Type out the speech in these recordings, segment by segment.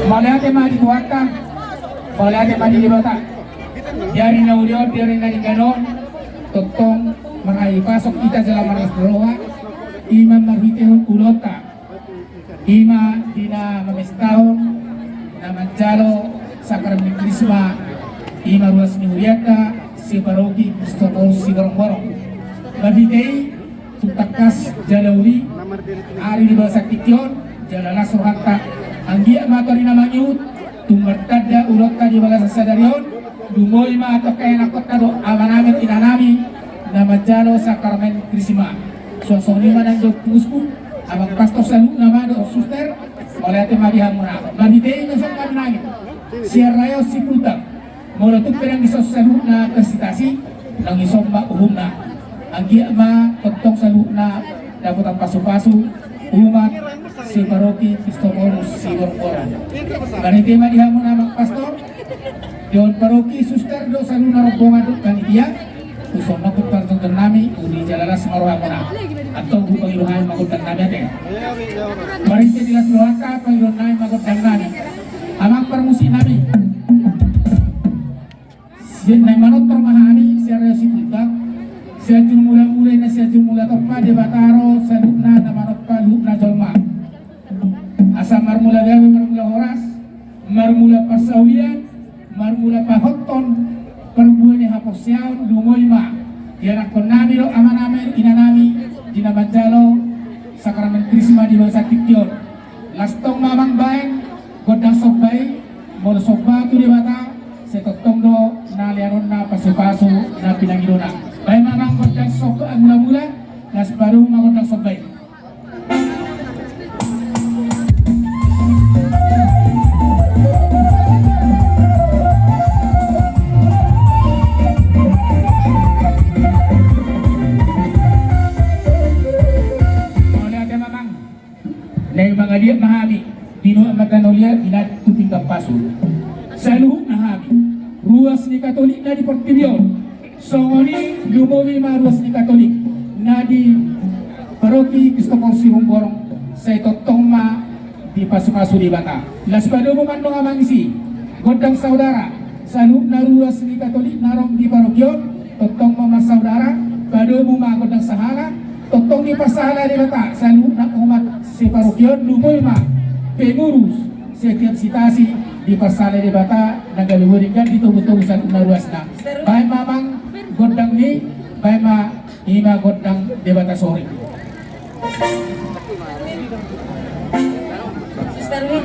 Malate madi tuata, malate madi libata. Dari nauliot dari nari ganon, totong marai pasok kita dalam maras roha, imam marhitehun ulota, ima dina mamestahun, nama jalo sakramen krisma, ima ruas mihuriata, si paroki Kristopol si borong-borong. Marhitei tutakas jalauli, ari di bahasa kition, jalala surhatta, anggia matori nama nyut, tumartada ulota di bahasa sadarion, dumoy ma atau kaya nakot kado amanamin inanami nama jalo sakramen krisma. Sosoni manang do musku, abang pastor salu nama do suster, oleh ate mabihan muna. Marhitei nasok kami nangin, siarayo si pultang, mulatuk perang isos salu na kasitasi, nang isomba uhumna. Anggia ma kontong salu na dapat ang pasu-pasu, umat si paroki Kristoporus si borong-borong. Marhitei mabihan muna abang pastor, yon paroki suster do salu na rombongan do kanidia, usong makut partonton nami udi jalalas maroha muna atau bu pangiluhan makut dan nami ate marinte dilas loaka pangiluhan nami makut dan nami amang permusi nami siya na manot permahani siya raya si putak siya jumula-mula na siya jumula topa di bataro sa lukna na manot pa lukna jolma asa marmula gawe marmula horas marmula pasawian marmula pahotton perbuatan haposyaw lumoy ma dianak konami lo amanami inanami dinabanjalo sakramen krisma di bangsa tikyon lastong mamang baeng godang sobbay mol sobba tu di bata setotong do na lianon na pasu-pasu na pinangidona bay mamang godang sobba ang mula-mula nas baru magodang sobbay. Dari mga liya mahami, dino maganolia inat tuping kapasul. Sa luhuk mahami, ruas ni Katolik na di Portibyon. Songoni lumowi ma ruas ni Katolik na di paroki Kristopol si borong sa itotong ma di pasu-pasu di bata. Las pado mo man mga mangisi, godang saudara, sa luhuk na ruas ni Katolik narong di parokyon, totong mga saudara, pado mo mga godang sahala, totong di pasahala di bata, sa luhuk na umat si parokyon lumoy ma pengurus setiap sitasi di pasale di bata nagaluhurin kan ditunggu-tunggu sa ruas na bahay mamang godang ni bahay ma ima godang di bata sore. Sister Win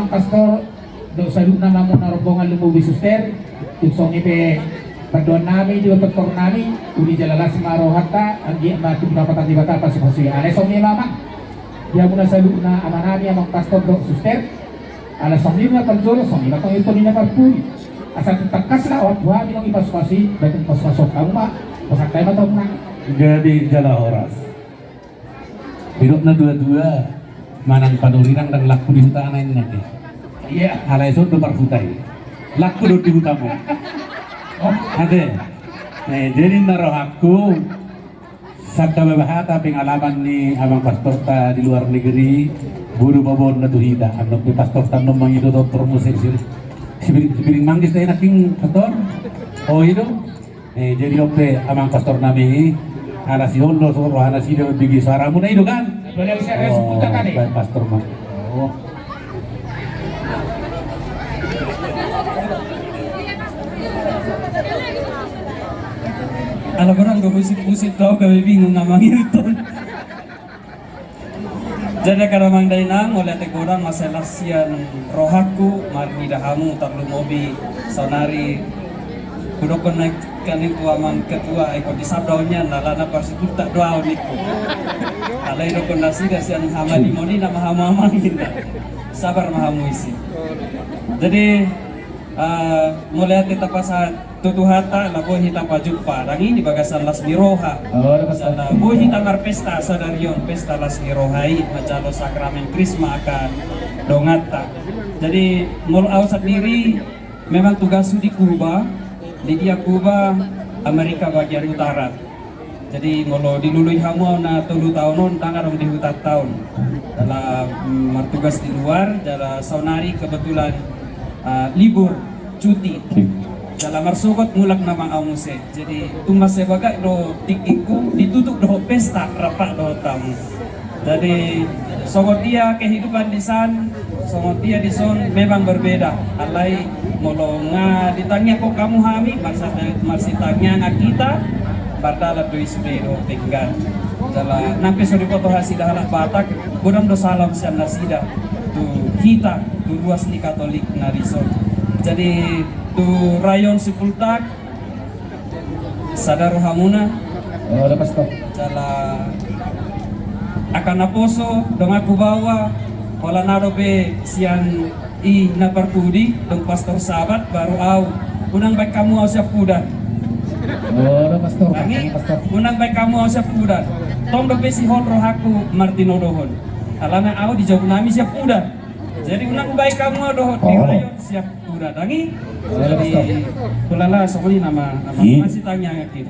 amang pastor do salud na namon na rombongan lumubi suster tuksong ipe bantuan nami di doktor nami uli jalalas marohata agi matu dapat di bata pas pasuya ale somi mama dia muna salud na ama nami amang pastor do suster ala somi na panjolo somi na kong ito niya parpuri asal takas na o buha minong ipasupasi dan pasupasok kamu mak pasak tayo matong na jadi jala horas birok na dua-dua manang panurirang dan laku di hutan lain nanti iya ala itu do parfutai laku do di hutamu ade jadi naruh aku sabda babahata pengalaman ni abang pastor ta di luar negeri buru babon na tuhida anak ni pastor ta nomang itu dokter musik sibiring manggis na inaking pastor oh itu jadi ope abang pastor nami ala si hondo soro ala si do bigi suara mu na itu kan boleh bisa respon kan pastor mah oh Alam orang gak musik-musik tau kami bingung ngamang itu. Jadi karamang dainang oleh tekorang masalah sian rohaku marni dahamu tablu mobi sonari kudokon naik kani amang ketua ikut disabdaunya nalana parsitu tak doa niku. Alai dokon nasi sian hamadi moni nama hamamang kita. Sabar mahamu isi. Jadi mulai kita pasal tutuhata la boy hita pajumpa rangi di bagasan las miroha la boy hita marpesta sadarion pesta las mirohai macalo sakramen krisma akan dongata jadi mul ausat diri memang tugas di Kuba di dia Kuba Amerika bagian utara jadi molo dilului hamu na 3 tahunon tangarong di hutan tahun dalam martugas di luar dalam saunari kebetulan libur cuti dalam marsukot mulak nama amuse jadi tumas sebagai do tikiku ditutup do pesta rapat do tamu jadi songot dia kehidupan di san songot dia di son memang berbeda alai molonga ditanya kok kamu hami masih tanya kita bardala do isbe do penggan jala nampe sori foto hasidah halak batak bodam do salam sian nasida tu kita tu luas ni katolik narison jadi tu rayon Sipultak sadar hamuna oh lepas tu jala akan naposo dong aku bawa pola narobe sian i napartudi dong pastor sahabat baru au unang baik kamu au siap kuda oh lepas tu unang baik kamu au siap kuda tong dope si hol rohaku Martino dohon alana au di jauh nami siap kuda jadi unang baik kamu au dohon di rayon siap kuda dangi jadi kulala sokoni nama masih tanya yakin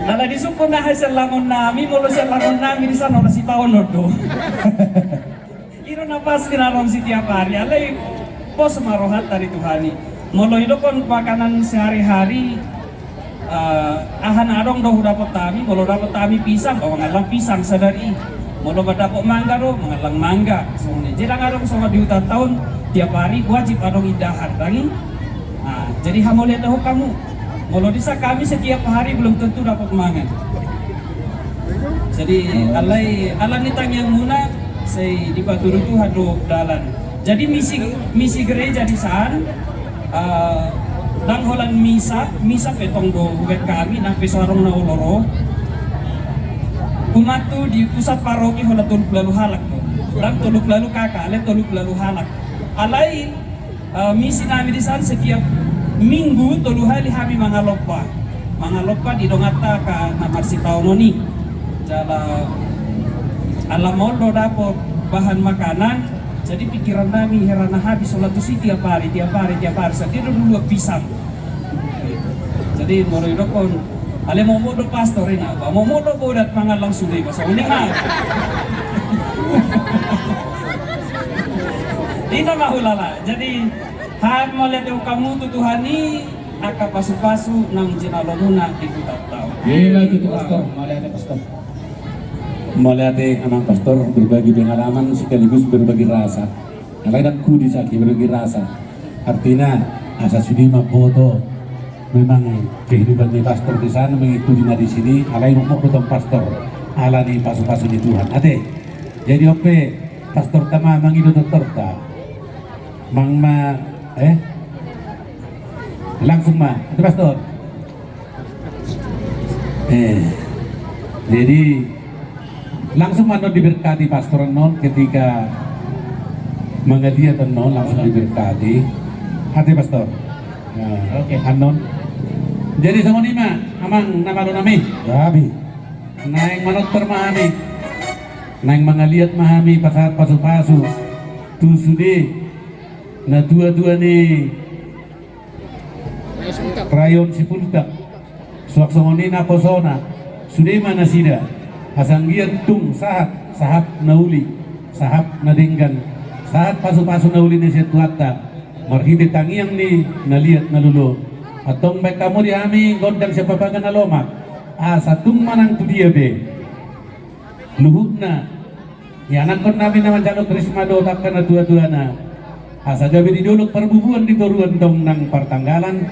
Nala disuko na hasil langon nami, molo siya langon nami di sana si Paolo do. Iro na pas kinarong si tiap hari, alay pos marohat dari Tuhani. Molo itu kon makanan sehari-hari, ahan adong do dapat tami, molo dapat tami pisang, bawa ngalang pisang sadari. Molo dapat mangga do, mengalang mangga. Soalnya jadi adong sama di hutan tahun tiap hari wajib adong idahan, tangi. Jadi hamolnya tahu kamu. Kalau desa kami setiap hari belum tentu dapat mangan. Jadi alai tanyang muna saya di Batu Ruju hado dalan. Jadi misi gereja di sana dang holan misa petong do buat kami nang pesarong na oloro. Umat tu di pusat paroki hola tuluk lalu halak do. Dang tuluk lalu kakak, ale tuluk lalu halak. Alai misi kami di sana setiap minggu tolu hari kami mangalopa di dongata ka namar si taunoni jala alamon do dapot bahan makanan jadi pikiran kami herana habis sholat tuh tiap hari setiap dulu pisang jadi moro dokon ale mau do pastorin apa mau do bodat mangalang sudah bahasa uning Dino mahulala jadi han melihat kamu tutuhani aka pasu-pasu nang jinalomuna di hutan tahu. Gila itu pastor, melihat pastor. Melihat amang pastor berbagi pengalaman sekaligus berbagi rasa. Aku di saat berbagi rasa. Artinya asa sudi maboto memang kehidupan di pastor di sana mengikuti di sini. Alai mau potong pastor, ala di pasu-pasu di Tuhan. Ade, Jadi ope pastor tama mangido doktor ta. Langsung mah, itu pastor. Jadi langsung non diberkati pastor non ketika mengadiatan non langsung diberkati. Hati pastor. Oke. Anon. Jadi sama nima, amang nama lo nami. Yabi. Naing manot permahami. Naing mangaliat mahami pasat pasu-pasu. Tu sude. Na dua-dua ni Krayon Sipultak. Suaksongoni na posona. Sude mana sida. Asanggiat tung sahap nauli. Sahap nadinggan. Saat pasu-pasu nauli ni setuata. Marhiti tangiang ni naliat nalulo. Atong may kamu di ami gondang sa papagan na lomak. Satung manang tu dia be. Luhut na. Yanan kon namin naman jalo krismado takkan na dua-dua na. Asa gabi di duluk perbubuan di toruan tong nang partanggalan.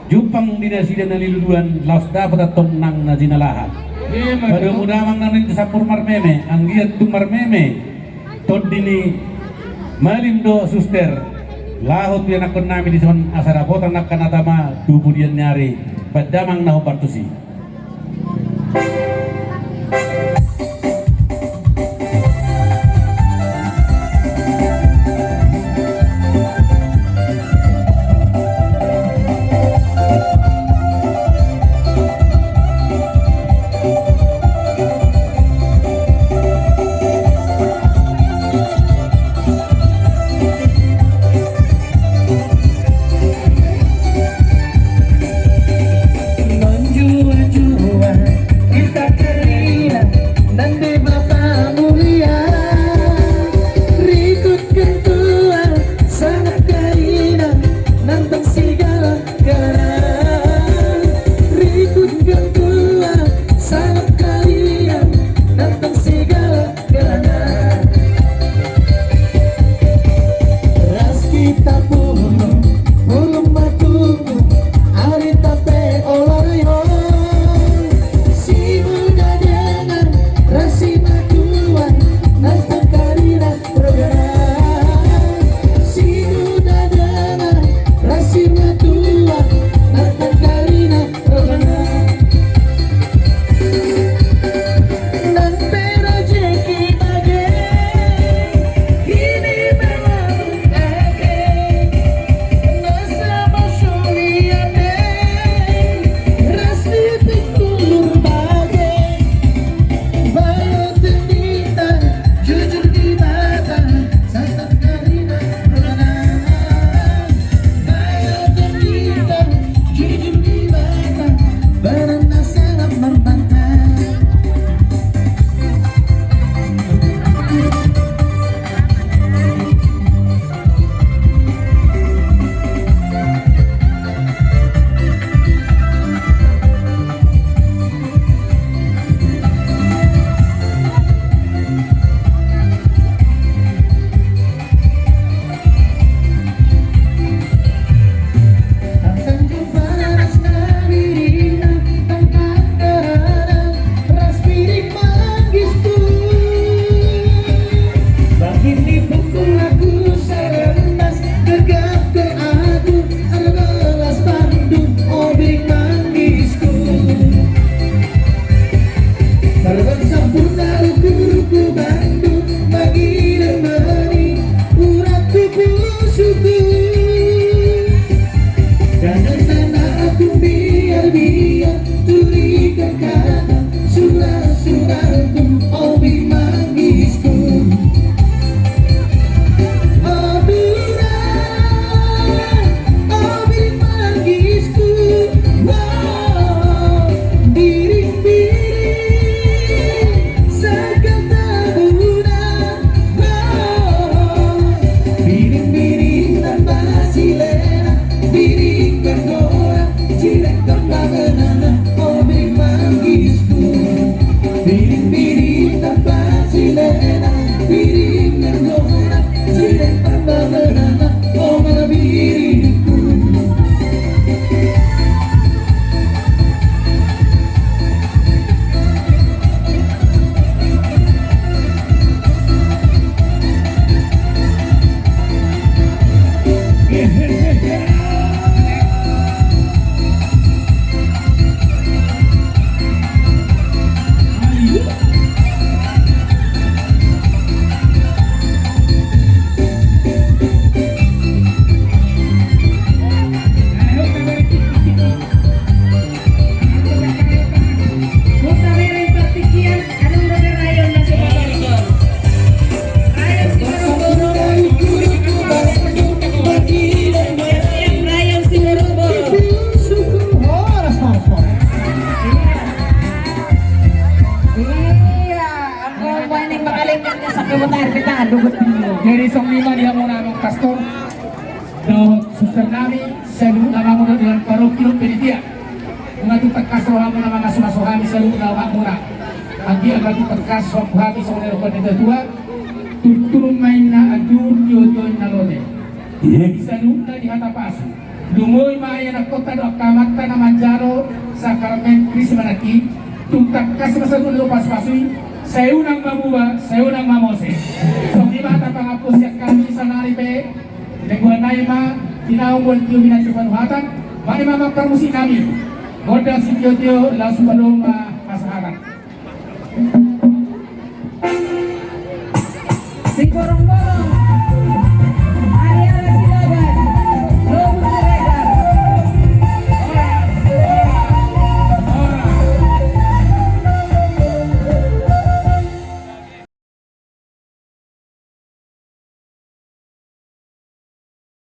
Jupang dinasida na liluluan. Laos dapat atong nang najinalahan. Pada mudamang nanin sapur marmeme. Ang giat tung marmeme. Tod dini malimdo suster. Lahot yan akon namin di son asarapotan nakanatama tubuh diyan nyari padamang naho partusi. Kita Kemudian kita dugut dulu. Dari song lima dia mau namang pastor. Do suster nami selalu nama muna dengan parokio penitia. Mengatu tekas rohamu nama ngasuhami selalu nama muna. Agi agak tekas rohami soalnya rohani tua. Turun main na adur jojo nalone. Iya. Bisa nuna di hatapasu. Dumoy maya na kota do kamata na manjaro sa Carmen Krismanaki. Tungtakas masagun lupas pasui. Sayo nang mamuba, sayo nang mamose. So di mata pangapos yak kami sa naripe. Lengguan naima, tinaong buwan tiyo minanjupan uhatan. Maima magkarmusi kami. Modal si Tio Tio, langsung belum